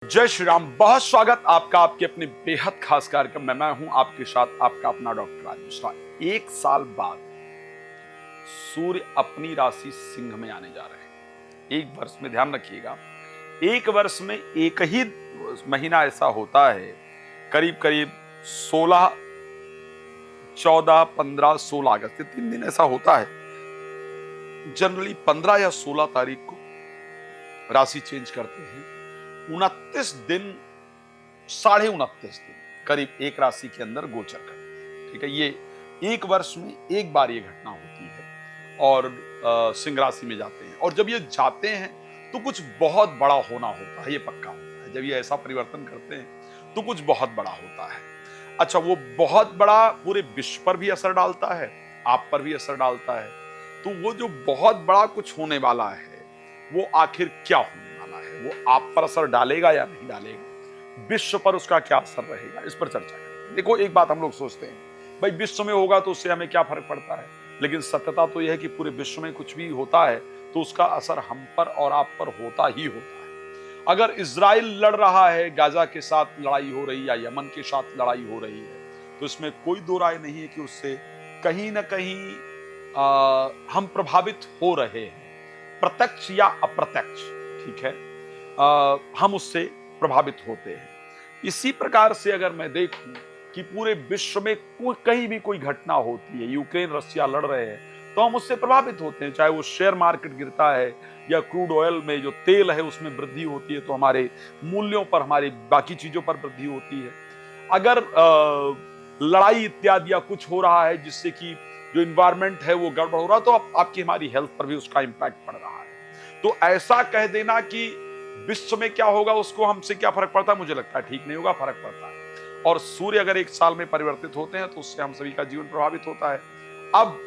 जय श्री राम। बहुत स्वागत आपका आपके अपने बेहद खास कार्यक्रम में। मैं हूं आपके साथ आपका अपना डॉक्टर राज मिश्रा। एक साल बाद सूर्य अपनी राशि सिंह में आने जा रहे हैं। एक वर्ष में, ध्यान रखिएगा, एक वर्ष में एक ही महीना ऐसा होता है, करीब करीब 16, 14, 15, 16 अगस्त, 3 दिन ऐसा होता है। जनरली 15 या 16 तारीख को राशि चेंज करते हैं। 29 दिन, 29.5 दिन करीब एक राशि के अंदर गोचर करते हैं। ठीक है, ये एक वर्ष में एक बार ये घटना होती है और सिंह राशि में जाते हैं। और जब ये जाते हैं तो कुछ बहुत बड़ा होना होता है, ये पक्का होता है। जब ये ऐसा परिवर्तन करते हैं तो कुछ बहुत बड़ा होता है। अच्छा, वो बहुत बड़ा पूरे विश्व पर भी असर डालता है, आप पर भी असर डालता है। तो वो जो बहुत बड़ा कुछ होने वाला है, वो आखिर क्या होने वाला है, वो आप पर असर डालेगा या नहीं डालेगा, विश्व पर उसका क्या असर रहेगा, इस पर चर्चा करें। देखो, एक बात हम लोग सोचते हैं, भाई विश्व में होगा तो उससे हमें क्या फर्क पड़ता है, लेकिन सत्यता तो यह है कि पूरे विश्व में कुछ भी होता है तो उसका असर हम पर और आप पर होता ही होता है। अगर इजराइल लड़ रहा है, गाजा के साथ लड़ाई हो रही है या यमन के साथ लड़ाई हो रही है, तो इसमें कोई दो राय नहीं है कि उससे कहीं ना कहीं हम प्रभावित हो रहे हैं, प्रत्यक्ष या अप्रत्यक्ष। ठीक है, हम उससे प्रभावित होते हैं। इसी प्रकार से अगर मैं देखूं कि पूरे विश्व में कहीं भी कोई घटना होती है, यूक्रेन रशिया लड़ रहे हैं, तो हम उससे प्रभावित होते हैं। चाहे वो शेयर मार्केट गिरता है या क्रूड ऑयल में जो तेल है उसमें वृद्धि होती है, तो हमारे मूल्यों पर, हमारी बाकी चीजों पर वृद्धि होती है। अगर लड़ाई इत्यादि या कुछ हो रहा है जिससे कि जो इन्वायरमेंट है वो गड़बड़ हो रहा है, तो आपकी हमारी हेल्थ पर भी उसका इंपैक्ट पड़ रहा है। तो ऐसा कह देना कि विश्व में क्या होगा उसको हमसे क्या फर्क पड़ता है, मुझे लगता है ठीक नहीं होगा, फर्क पड़ता है। और सूर्य अगर एक साल में परिवर्तित होते हैं तो उससे हम सभी का जीवन प्रभावित होता है। अब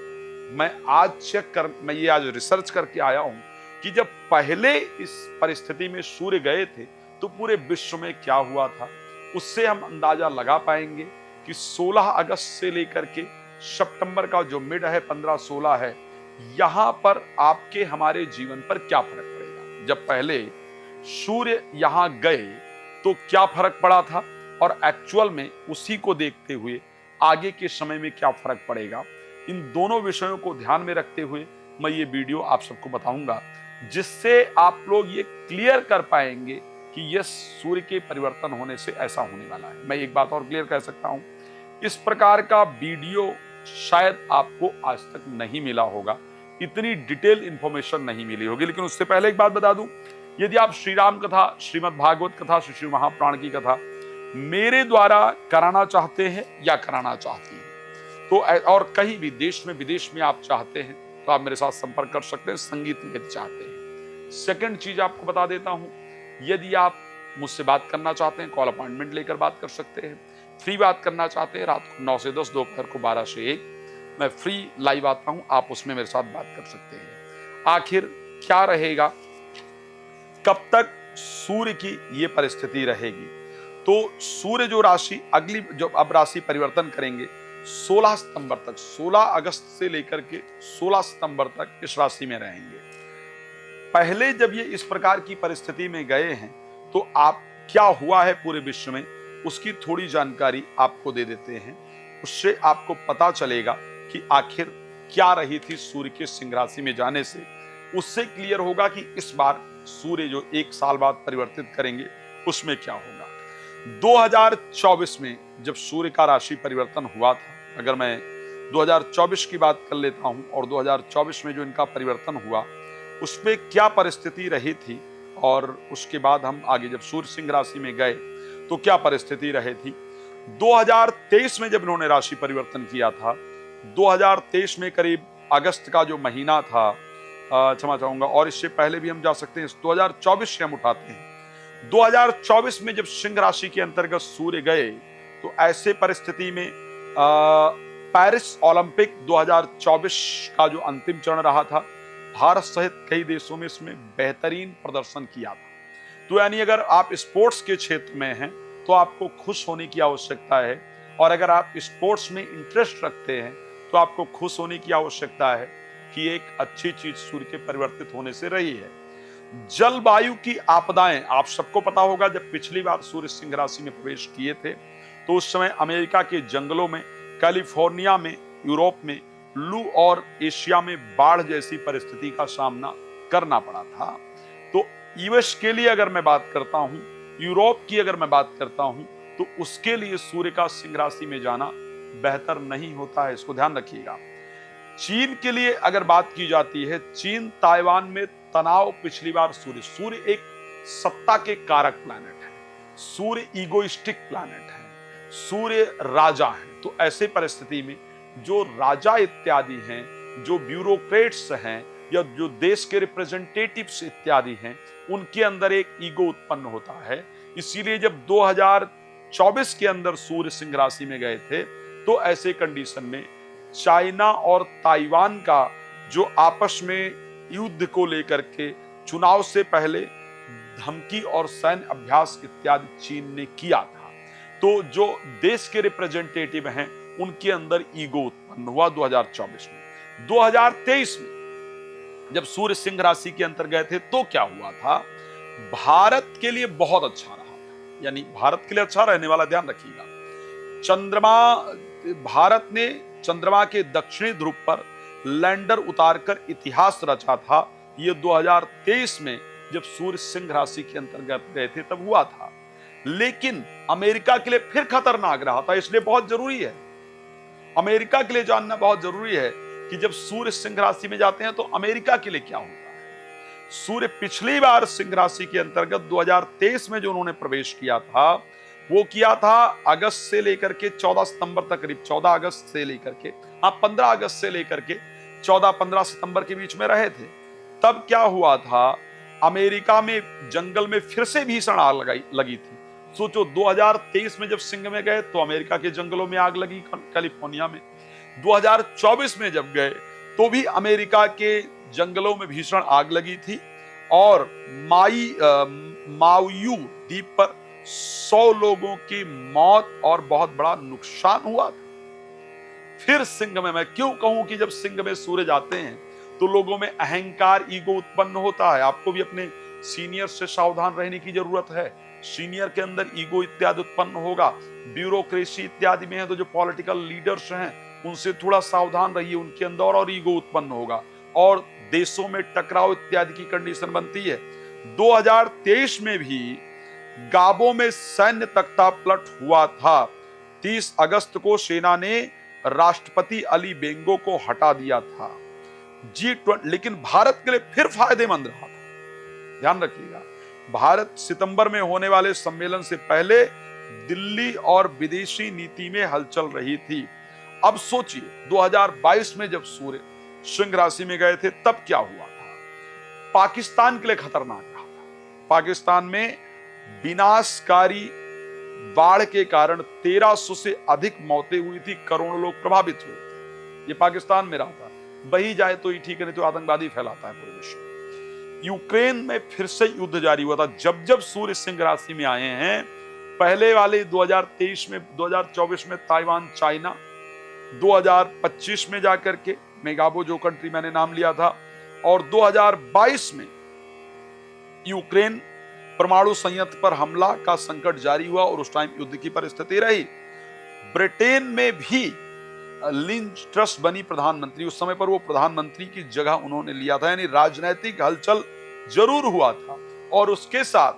मैं ये आज रिसर्च करके आया हूं कि जब पहले इस परिस्थिति में सूर्य गए थे तो पूरे विश्व में क्या हुआ था। उससे हम अंदाजा लगा पाएंगे कि 16 अगस्त से लेकर के सितंबर का जो मिड है, 15-16 है, यहां पर आपके हमारे जीवन पर क्या फर्क पड़ेगा। जब पहले सूर्य यहां गए तो क्या फर्क पड़ा था, और एक्चुअल में उसी को देखते हुए आगे के समय में क्या फर्क पड़ेगा, इन दोनों विषयों को ध्यान में रखते हुए मैं ये वीडियो आप सबको बताऊंगा, जिससे आप लोग ये क्लियर कर पाएंगे कि ये सूर्य के परिवर्तन होने से ऐसा होने वाला है। मैं एक बात और क्लियर कह सकता हूं, इस प्रकार का वीडियो शायद आपको आज तक नहीं मिला होगा, इतनी डिटेल इंफॉर्मेशन नहीं मिली होगी। लेकिन उससे पहले एक बात बता दूं, यदि आप श्री राम कथा, श्रीमद् भागवत कथा, श्री महापुराण की कथा मेरे द्वारा कराना चाहते हैं या कराना चाहती हैं, तो और कहीं भी देश में विदेश में आप चाहते हैं तो आप मेरे साथ संपर्क कर सकते हैं। संगीत यदि चाहते हैं। सेकंड चीज आपको बता देता हूं, यदि आप मुझसे बात करना चाहते हैं, कॉल अपॉइंटमेंट लेकर बात कर सकते हैं। फ्री बात करना चाहते हैं, रात को 9 से 10, दोपहर को 12 से 1 मैं फ्री लाइव आता हूं, आप उसमें मेरे साथ बात कर सकते हैं। आखिर क्या रहेगा, कब तक सूर्य की ये परिस्थिति रहेगी, तो सूर्य जो राशि अगली जो अब राशि परिवर्तन करेंगे 16 सितंबर तक, 16 अगस्त से लेकर के 16 सितंबर तक इस राशि में रहेंगे। पहले जब ये इस प्रकार की परिस्थिति में गए हैं तो आप क्या हुआ है पूरे विश्व में, उसकी थोड़ी जानकारी आपको दे देते हैं। उससे आपको पता चलेगा कि आखिर क्या रही थी सूर्य के सिंह राशि में जाने से। उससे क्लियर होगा कि इस बार सूर्य जो एक साल बाद परिवर्तित करेंगे उसमें क्या होगा। 2024 में जब सूर्य का राशि परिवर्तन हुआ था, अगर मैं 2024 की बात कर लेता हूं, और 2024 में जो इनका परिवर्तन हुआ उसमें क्या परिस्थिति रही थी, और उसके बाद हम आगे जब सूर्य सिंह राशि में गए तो क्या परिस्थिति रही थी। 2023 में जब इन्होंने राशि परिवर्तन किया था, 2023 में करीब अगस्त का जो महीना था, क्षमा चाहूंगा, और इससे पहले भी हम जा सकते हैं, 2024 से हम उठाते हैं। 2024 में जब सिंह राशि के अंतर्गत सूर्य गए तो ऐसे परिस्थिति में पेरिस ओलंपिक 2024 का जो अंतिम चरण रहा था, भारत सहित कई देशों में इसमें बेहतरीन प्रदर्शन किया था। तो यानी अगर आप स्पोर्ट्स के क्षेत्र में हैं तो आपको खुश होने की आवश्यकता है, और अगर आप स्पोर्ट्स में इंटरेस्ट रखते हैं तो आपको खुश होने की आवश्यकता है कि एक अच्छी चीज सूर्य के परिवर्तित होने से रही है। जलवायु की आपदाएं, आप सबको पता होगा जब पिछली बार सूर्य सिंह राशि में प्रवेश किए थे तो उस समय अमेरिका के जंगलों में, कैलिफोर्निया में, यूरोप में लू और एशिया में बाढ़ जैसी परिस्थिति का सामना करना पड़ा था। तो यूएस के लिए अगर मैं बात करता हूं, यूरोप की अगर मैं बात करता हूं, तो उसके लिए सूर्य का सिंह राशि में जाना बेहतर नहीं होता है, इसको ध्यान रखिएगा। चीन के लिए अगर बात की जाती है, चीन ताइवान में तनाव, पिछली बार सूर्य एक सत्ता के कारक प्लैनेट है, सूर्य ईगोइस्टिक प्लैनेट है, सूर्य राजा है। तो ऐसे परिस्थिति में जो राजा इत्यादि हैं, जो ब्यूरोक्रेट्स हैं या जो देश के रिप्रेजेंटेटिव्स इत्यादि हैं, उनके अंदर एक ईगो उत्पन्न होता है। इसीलिए जब 2024 के अंदर सूर्य सिंह राशि में गए थे तो ऐसे कंडीशन में चाइना और ताइवान का जो आपस में युद्ध को लेकर के चुनाव से पहले धमकी और सैन्य अभ्यास इत्यादि चीन ने किया था, तो जो देश के रिप्रेजेंटेटिव हैं उनके अंदर ईगो उत्पन्न हुआ 2024 में। 2023 में जब सूर्य सिंह राशि के अंतर गए थे तो क्या हुआ था, भारत के लिए बहुत अच्छा रहा था, यानी भारत के लिए अच्छा रहने वाला, ध्यान रखिएगा। भारत ने चंद्रमा के दक्षिणी ध्रुव पर लैंडर उतारकर इतिहास रचा था। ये 2023 में जब सूर्य सिंह राशि के अंतर्गत गए थे तब हुआ था। लेकिन अमेरिका के लिए फिर खतरनाक रहा था, इसलिए बहुत जरूरी है, अमेरिका के लिए जानना बहुत जरूरी है कि जब सूर्य सिंह राशि में जाते हैं तो अमेरिका के लिए क्या होता है। सूर्य पिछली बार सिंह राशि के अंतर्गत 2023 में जो उन्होंने प्रवेश किया था वो किया था अगस्त से लेकर के 14 सितंबर तक, करीब 14 अगस्त से लेकर के 15 अगस्त से लेकर के 14-15 सितंबर के बीच में रहे थे। तब क्या हुआ था, अमेरिका में जंगल में फिर से भीषण आग लगी थी। सोचो 2023 में जब सिंह में गए तो अमेरिका के जंगलों में आग लगी, कैलिफोर्निया में। 2024 में जब गए तो भी अमेरिका के जंगलों में भीषण आग लगी थी और माउयू द्वीप पर 100 लोगों की मौत और बहुत बड़ा नुकसान हुआ था। फिर सिंह में, मैं क्यों कहूं कि जब सिंह में सूर्य जाते हैं तो लोगों में अहंकार, ईगो उत्पन्न होता है। आपको भी अपने सीनियर से सावधान रहने की जरूरत है। सीनियर के अंदर ईगो इत्यादि उत्पन्न होगा। ब्यूरोक्रेसी इत्यादि में है तो जो पॉलिटिकल लीडर्स हैं उनसे थोड़ा सावधान रहिए, उनके अंदर और ईगो उत्पन्न होगा और देशों में टकराव इत्यादि की कंडीशन बनती है। 2023 में भी गाबो में सैन्य तख्तापलट हुआ था। 30 अगस्त को सेना ने राष्ट्रपति अली बेंगो को हटा दिया था। G20, लेकिन भारत के लिए फिर फायदेमंद रहा था। ध्यान रखिएगा, भारत सितंबर में होने वाले सम्मेलन से पहले दिल्ली और विदेशी नीति में हलचल रही थी। अब सोचिए 2022 में जब सूर्य सिंह राशि में गए थे तब क्या हुआ था। पाकिस्तान के लिए खतरनाक रहा था। पाकिस्तान में विनाशकारी बाढ़ के कारण 1300 से अधिक मौतें हुई थी, करोड़ों लोग प्रभावित हुए थे। ये पाकिस्तान में रहा था। बही जाए तो ही ठीक है, नहीं तो आतंकवादी फैलाता है पूरे विश्व में। यूक्रेन में फिर से युद्ध जारी हुआ था। जब जब सूर्य सिंह राशि में आए हैं, पहले वाले 2023 में, 2024 में ताइवान, चाइना, 2025 में जाकर के मेगाबो जो कंट्री मैंने नाम लिया था, और 2022 में यूक्रेन परमाणु संयंत्र पर हमला का संकट जारी हुआ और उस टाइम युद्ध की परिस्थिति रही। ब्रिटेन में भी लिंच ट्रस बनी प्रधानमंत्री। उस समय पर वो प्रधानमंत्री की जगह उन्होंने लिया था, यानी राजनीतिक हलचल जरूर हुआ था। और उसके साथ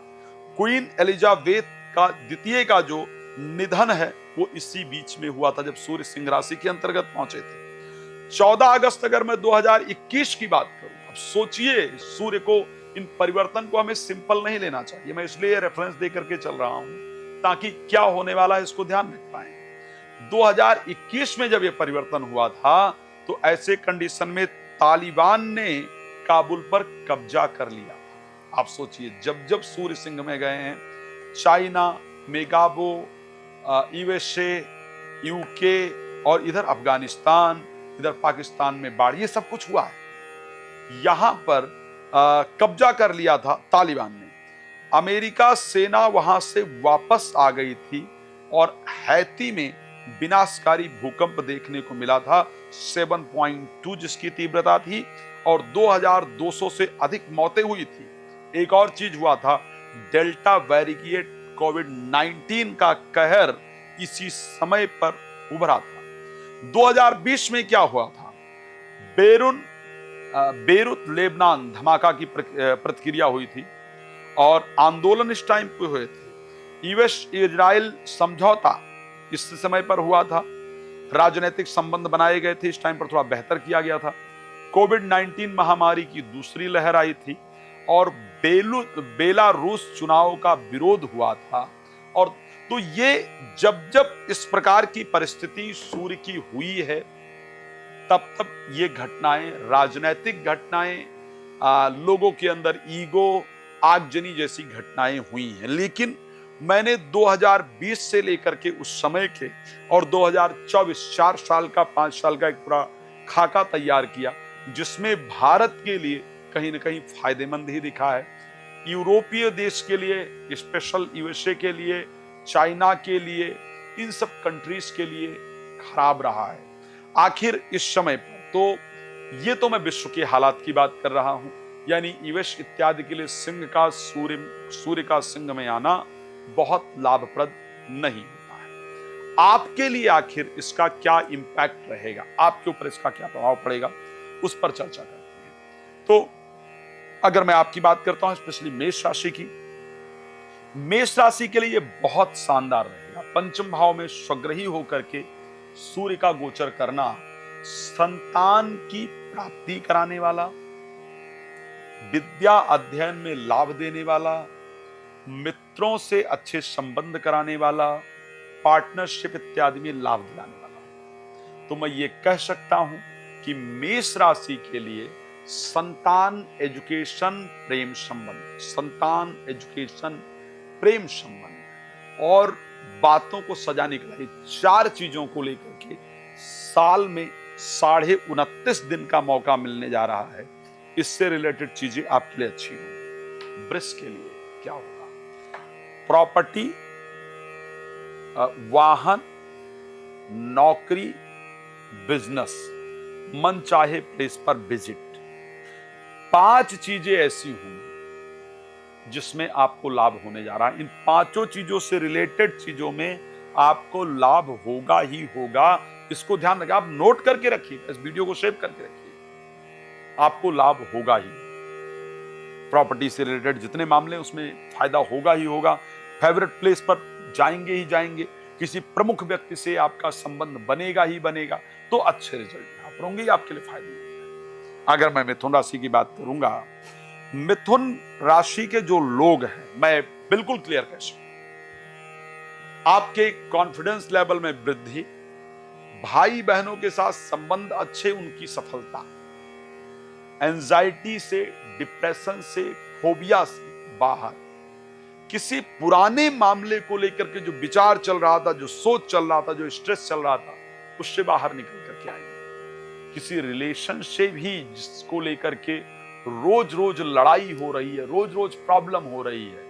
क्वीन एलिजाबेथ का द्वितीय का जो निधन है वो इसी बीच में हुआ था जब सूर्य सिंह राशि के अंतर्गत पहुंचे थे। 14 अगस्त अगर मैं 2021 की बात करूं, अब सोचिए, सूर्य को, इन परिवर्तन को हमें सिंपल नहीं लेना चाहिए। मैं इसलिए रेफरेंस दे करके चल रहा हूं ताकि क्या होने वाला है इसको ध्यान रख पाए। 2021 में जब यह परिवर्तन हुआ था तो ऐसे कंडीशन में तालिबान ने काबुल पर कब्जा कर लिया था। आप सोचिए, जब जब सूर्य सिंह में गए हैं, चाइना, मेगाबो, यूएसए, यूके और इधर अफगानिस्तान, इधर पाकिस्तान में बाढ़, ये सब कुछ हुआ है। यहां पर कब्जा कर लिया था तालिबान ने। अमेरिका सेना वहां से वापस आ गई थी और हैती में विनाशकारी भूकंप देखने को मिला था 7.2 जिसकी तीव्रता थी और 2200 से अधिक मौतें हुई थी। एक और चीज हुआ था, डेल्टा वेरिएंट कोविड-19 का कहर इसी समय पर उभरा था। 2020 में क्या हुआ था, बेरूत लेबनान धमाका की प्रतिक्रिया हुई थी और आंदोलन इस टाइम पे हुए थे। यूएस इजराइल समझौता इस समय पर हुआ था। राजनीतिक संबंध बनाए गए थे, इस टाइम पर थोड़ा बेहतर किया गया था। कोविड-19 महामारी की दूसरी लहर आई थी और बेलारूस चुनाव का विरोध हुआ था। और तो ये जब जब इस प्रकार की परिस्थिति सूर्य की हुई है, तब तब ये घटनाएं, राजनीतिक घटनाएं, लोगों के अंदर ईगो, आगजनी जैसी घटनाएं हुई हैं। लेकिन मैंने 2020 से लेकर के उस समय के और 2024 4 साल का 5 साल का एक पूरा खाका तैयार किया, जिसमें भारत के लिए कहीं ना कहीं फायदेमंद ही दिखा है, यूरोपीय देश के लिए, स्पेशल यूएसए के लिए, चाइना के लिए, इन सब कंट्रीज के लिए खराब रहा है। आखिर इस समय पर तो ये तो मैं विश्व के हालात की बात कर रहा हूं, यानी यूएस इत्यादि के लिए सिंह का सूर्य का सिंह में आना बहुत लाभप्रद नहीं होता है। आपके लिए आखिर इसका क्या इंपैक्ट रहेगा, आपके ऊपर इसका क्या प्रभाव पड़ेगा, उस पर चर्चा करते हैं। तो अगर मैं आपकी बात करता हूं, स्पेशली मेष राशि की, मेष राशि के लिए ये बहुत शानदार रहेगा। पंचम भाव में स्वग्रही होकर के सूर्य का गोचर करना संतान की प्राप्ति कराने वाला, विद्या अध्ययन में लाभ देने वाला, मित्रों से अच्छे संबंध कराने वाला, पार्टनरशिप इत्यादि में लाभ दिलाने वाला। तो मैं ये कह सकता हूं कि मेष राशि के लिए संतान एजुकेशन प्रेम संबंध, संतान एजुकेशन प्रेम संबंध और बातों को सजाने के लिए 4 चीजों को लेकर के साल में 29.5 दिन का मौका मिलने जा रहा है। इससे रिलेटेड चीजें आपके लिए अच्छी होंगी। वृष के लिए क्या होगा, प्रॉपर्टी, वाहन, नौकरी, बिजनेस, मन चाहे प्लेस पर विजिट, 5 चीजें ऐसी होंगी जिसमें आपको लाभ होने जा रहा है। इन 5 चीजों से रिलेटेड चीजों में आपको लाभ होगा ही होगा। इसको ध्यान रखिए, आप नोट करके रखिए, इस वीडियो को सेव करके रखिए, आपको लाभ होगा ही। प्रॉपर्टी से रिलेटेड जितने मामले उसमें फायदा होगा ही होगा। फेवरेट प्लेस पर जाएंगे ही जाएंगे, किसी प्रमुख व्यक्ति से आपका संबंध बनेगा ही बनेगा, तो अच्छे रिजल्ट यहाँ पर होंगे, आपके लिए फायदे होंगे। अगर मैं मिथुन राशि की बात करूंगा, मिथुन राशि के जो लोग हैं, मैं बिल्कुल क्लियर कह सकूं, आपके कॉन्फिडेंस लेवल में वृद्धि, भाई बहनों के साथ संबंध अच्छे, उनकी सफलता, एंजाइटी से, डिप्रेशन से, फोबिया से बाहर, किसी पुराने मामले को लेकर के जो विचार चल रहा था, जो सोच चल रहा था, जो स्ट्रेस चल रहा था, उससे बाहर निकल करके आएंगे। किसी रिलेशन से भी जिसको लेकर के रोज रोज लड़ाई हो रही है, रोज रोज प्रॉब्लम हो रही है,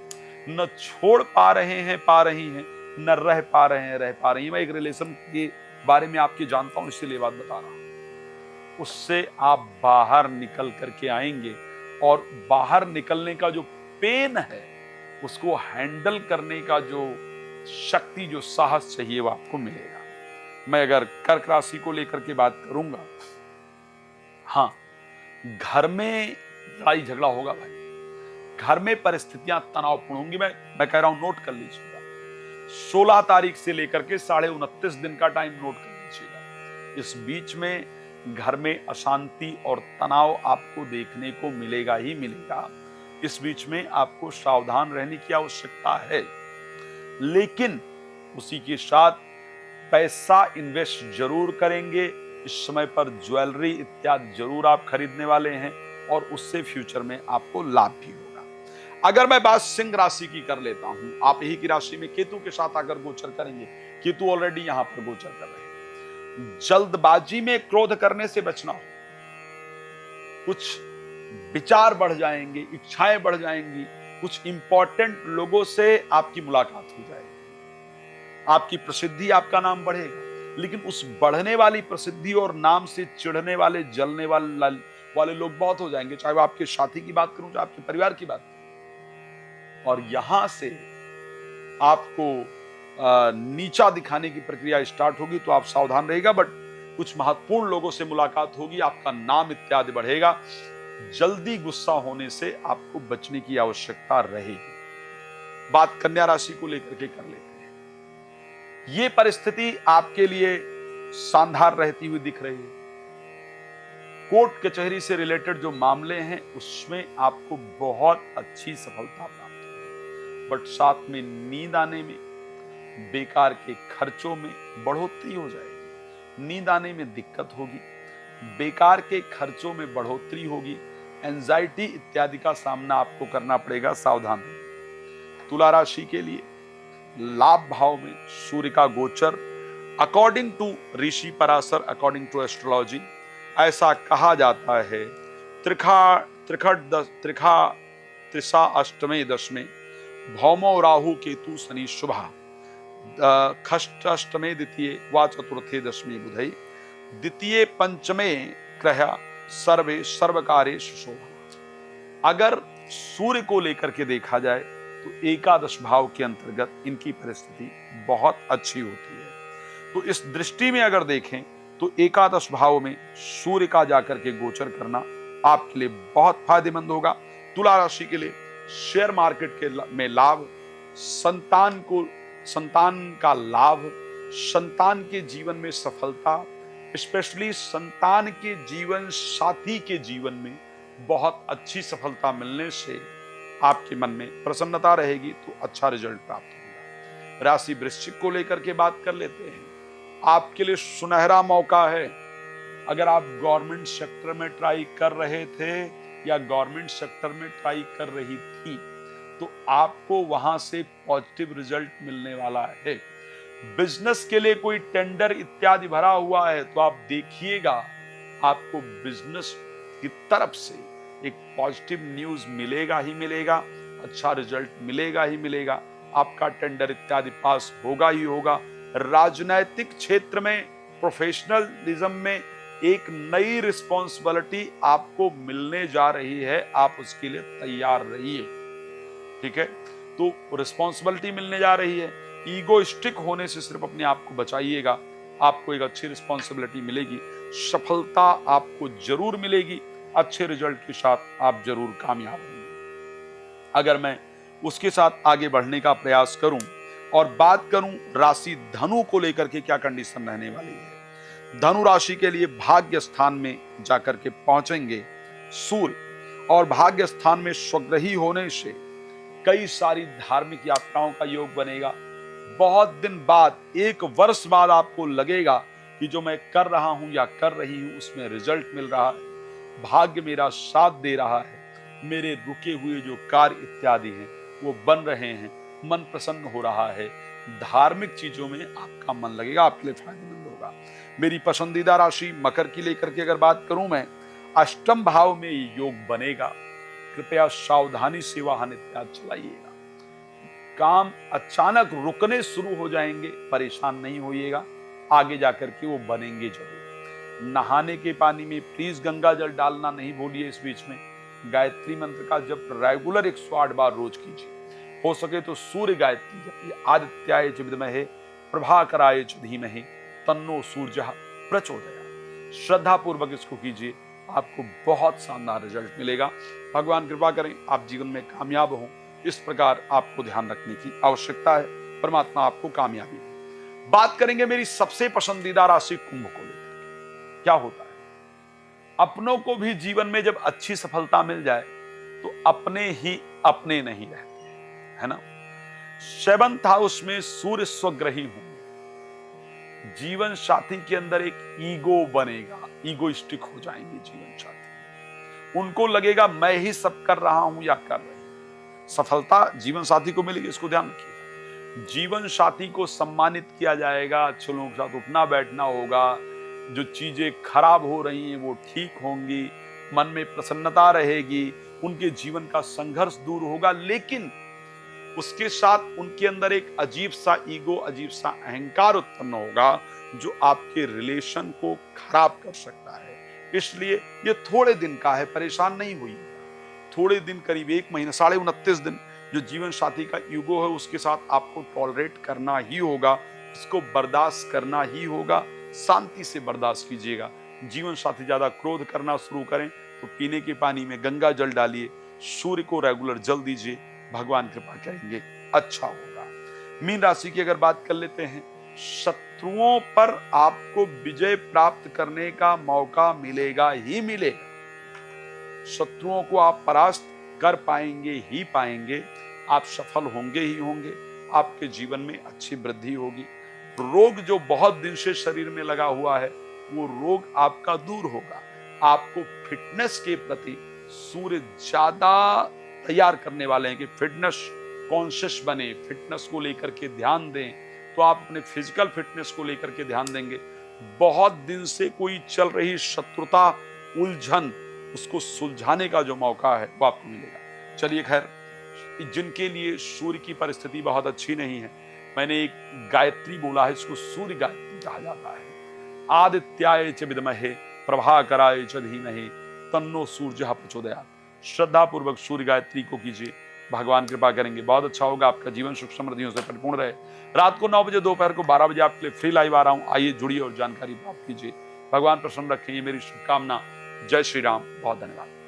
न छोड़ पा रहे हैं, पा रही हैं, न रह पा रहे हैं, रह पा रही हैं। मैं एक रिलेशन के बारे में आपकी जानता हूं, इसीलिए बात बता रहा हूं। उससे आप बाहर निकल करके आएंगे और बाहर निकलने का जो पेन है, उसको हैंडल करने का जो शक्ति, जो साहस चाहिए, वो आपको मिलेगा। मैं अगर कर्क राशि को लेकर के बात करूंगा, हाँ, घर में लड़ाई झगड़ा होगा भाई, घर में परिस्थितियां तनावपूर्ण होंगी। मैं कह रहा हूं, नोट कर लीजिएगा, 16 तारीख से लेकर के 29.5 दिन का टाइम नोट कर लीजिएगा। इस बीच में घर में अशांति और तनाव आपको देखने को मिलेगा ही मिलेगा। इस बीच में आपको सावधान रहने की आवश्यकता है, लेकिन उसी के साथ पैसा इन्वेस्ट जरूर करेंगे। इस समय पर ज्वेलरी इत्यादि जरूर आप खरीदने वाले हैं और उससे फ्यूचर में आपको लाभ भी होगा। अगर मैं बात सिंह राशि की कर लेता हूं, आप ही की राशि में केतु के साथ अगर गोचर करेंगे, केतु ऑलरेडी यहां पर गोचर कर रहे हैं, जल्दबाजी में क्रोध करने से बचना हो। कुछ विचार बढ़ जाएंगे, इच्छाएं बढ़ जाएंगी, कुछ इंपॉर्टेंट लोगों से आपकी मुलाकात हो जाएगी, आपकी प्रसिद्धि, आपका नाम बढ़ेगा। लेकिन उस बढ़ने वाली प्रसिद्धि और नाम से चिढ़ने वाले, जलने वाले लोग बहुत हो जाएंगे। चाहे वो आपके साथी की बात करूं, चाहे आपके परिवार की बात करूं, और यहां से आपको नीचा दिखाने की प्रक्रिया स्टार्ट होगी, तो आप सावधान रहिएगा। बट कुछ महत्वपूर्ण लोगों से मुलाकात होगी, आपका नाम इत्यादि बढ़ेगा। जल्दी गुस्सा होने से आपको बचने की आवश्यकता रहेगी। बात कन्या राशि को लेकर के कर लेते हैं। ये परिस्थिति आपके लिए शानदार रहती हुई दिख रही है। कोर्ट कचहरी से रिलेटेड जो मामले हैं उसमें आपको बहुत अच्छी सफलता प्राप्त होगी। बट साथ में नींद आने में, बेकार के खर्चों में बढ़ोतरी हो जाएगी। नींद आने में दिक्कत होगी, बेकार के खर्चों में बढ़ोतरी होगी, एंजाइटी इत्यादि का सामना आपको करना पड़ेगा। सावधान रहिए। तुला राशि के लिए लाभ भाव में सूर्य का गोचर, according to Rishi Parashar, according to astrology, ऐसा कहा जाता है त्रिषा अष्टमे दशमे भौमो राहु केतु शनि शुभा खष्ट अष्टमे द्वितीय वा चतुर्थे दशमे बुधई द्वितीय पंचमे ग्रह सर्वे सर्वकारेषु शोभा। अगर सूर्य को लेकर के देखा जाए तो एकादश भाव के अंतर्गत इनकी परिस्थिति बहुत अच्छी होती है। तो इस दृष्टि में अगर देखें तो एकादश भाव में सूर्य का जाकर के गोचर करना आपके लिए बहुत फायदेमंद होगा। तुला राशि के लिए शेयर मार्केट में लाभ, संतान का लाभ, संतान के जीवन में सफलता, स्पेशली संतान के जीवन साथी के जीवन में बहुत अच्छी सफलता मिलने से आपके मन में प्रसन्नता रहेगी, तो अच्छा रिजल्ट प्राप्त होगा। राशि वृश्चिक को लेकर के बात कर लेते हैं। आपके लिए सुनहरा मौका है। अगर आप गवर्नमेंट सेक्टर में ट्राई कर रहे थे या गवर्नमेंट सेक्टर में ट्राई कर रही थी, तो आपको वहां से पॉजिटिव रिजल्ट मिलने वाला है। बिजनेस के लिए कोई टेंडर इत्यादि भरा हुआ है तो आप देखिएगा, आपको बिजनेस की तरफ से एक पॉजिटिव न्यूज मिलेगा ही मिलेगा, अच्छा रिजल्ट मिलेगा ही मिलेगा। आपका टेंडर इत्यादि पास होगा ही होगा। राजनैतिक क्षेत्र में, प्रोफेशनलिज्म में एक नई रिस्पॉन्सिबिलिटी आपको मिलने जा रही है, आप उसके लिए तैयार रहिए। ठीक है, तो रिस्पॉन्सिबिलिटी मिलने जा रही है। ईगोइस्टिक होने से सिर्फ अपने आप को बचाइएगा, आपको एक अच्छी रिस्पॉन्सिबिलिटी मिलेगी, सफलता आपको जरूर मिलेगी, अच्छे रिजल्ट के साथ आप जरूर कामयाब होंगे। अगर मैं उसके साथ आगे बढ़ने का प्रयास करूं और बात करूं राशि धनु को लेकर के क्या कंडीशन रहने वाली है। धनु राशि के लिए भाग्य स्थान में जाकर के पहुंचेंगे सूर्य, और भाग्य स्थान में स्वग्रही होने से कई सारी धार्मिक यात्राओं का योग बनेगा। बहुत दिन बाद, एक वर्ष बाद आपको लगेगा कि जो मैं कर रहा हूं या कर रही हूं उसमें रिजल्ट मिल रहा है, भाग्य मेरा साथ दे रहा है, मेरे रुके हुए जो कार्य इत्यादि हैं वो बन रहे हैं, मन प्रसन्न हो रहा है। धार्मिक चीजों में आपका मन लगेगा, आपके लिए फायदेमंद होगा। मेरी पसंदीदा राशि मकर की लेकर के अगर बात करूं मैं, अष्टम भाव में योग बनेगा। कृपया सावधानी से वाहन इत्यादि चलाइएगा। काम अचानक रुकने शुरू हो जाएंगे, परेशान नहीं होइएगा, आगे जाकर के वो बनेंगे जरूर। नहाने के पानी में प्लीज गंगा जल डालना नहीं भूलिए। इस बीच में गायत्री मंत्र का जप रेगुलर 108 बार रोज कीजिए। हो सके तो सूर्य गायत्री जपिए। आदित्याय च विद्महे प्रभाकराय च धीमहि तन्नो सूर्यः प्रचोदयात्। श्रद्धा पूर्वक इसको कीजिए, आपको बहुत शानदार रिजल्ट मिलेगा। भगवान कृपा करें आप जीवन में कामयाब हों, इस प्रकार आपको ध्यान रखने की आवश्यकता है। परमात्मा आपको कामयाबी दे। बात करेंगे मेरी सबसे पसंदीदा राशि कुंभ को लेकर। क्या होता है, अपनों को भी जीवन में जब अच्छी सफलता मिल जाए तो अपने ही अपने नहीं रहते, है ना। 7th हाउस में सूर्य स्वग्रही होंगे, जीवन साथी के अंदर एक ईगो बनेगा, ईगोइस्टिक हो जाएंगे जीवन साथी। उनको लगेगा मैं ही सब कर रहा हूं या कर रही हूं। सफलता जीवन साथी को मिलेगी, इसको ध्यान रखिए। जीवन साथी को सम्मानित किया जाएगा, अच्छे लोगों के साथ उठना बैठना होगा, जो चीजें खराब हो रही हैं वो ठीक होंगी, मन में प्रसन्नता रहेगी, उनके जीवन का संघर्ष दूर होगा। लेकिन उसके साथ उनके अंदर एक अजीब सा ईगो, अजीब सा अहंकार उत्पन्न होगा जो आपके रिलेशन को खराब कर सकता है। इसलिए ये थोड़े दिन का है, परेशान नहीं हुई। थोड़े दिन, करीब 1 महीना, 29.5 दिन जो जीवन साथी का ईगो है उसके साथ आपको टॉलरेट करना ही होगा, इसको बर्दाश्त करना ही होगा। शांति से बर्दाश्त कीजिएगा। जीवन साथी ज्यादा क्रोध करना शुरू करें तो पीने के पानी में गंगा जल डालिए, सूर्य को रेगुलर जल दीजिए, भगवान कृपा करेंगे, अच्छा होगा। मीन राशि की अगर बात कर लेते हैं, शत्रुओं पर आपको विजय प्राप्त करने का मौका मिलेगा ही मिलेगा। शत्रुओं को आप परास्त कर पाएंगे ही पाएंगे, आप सफल होंगे ही होंगे, आपके जीवन में अच्छी वृद्धि होगी। रोग जो बहुत दिन से शरीर में लगा हुआ है वो रोग आपका दूर होगा। आपको फिटनेस के प्रति सूर्य ज्यादा तैयार करने वाले हैं कि फिटनेस कॉन्शियस बने, फिटनेस को लेकर के ध्यान दें। तो आप अपने फिजिकल फिटनेस को लेकर के ध्यान देंगे। बहुत दिन से कोई चल रही शत्रुता, उलझन, उसको सुलझाने का जो मौका है वो आपको मिलेगा। चलिए खैर, जिनके लिए सूर्य की परिस्थिति बहुत अच्छी नहीं है, मैंने एक गायत्री बोला है, इसको सूर्य गायत्री कहा जाता है। आदित्याय च विद्महे प्रभाकराय च धीमहि तन्नो सूर्यः प्रचोदयात्। श्रद्धा पूर्वक सूर्य गायत्री को कीजिए, भगवान कृपा करेंगे, बहुत अच्छा होगा। आपका जीवन सुख समृद्धियों से परिपूर्ण रहे। रात को 9 बजे, दोपहर को 12 बजे आपके लिए फ्री लाइव आ रहा हूं, आइए जुड़िए और जानकारी प्राप्त कीजिए। भगवान प्रसन्न रखें, ये मेरी शुभकामना। जय श्री राम, बहुत धन्यवाद।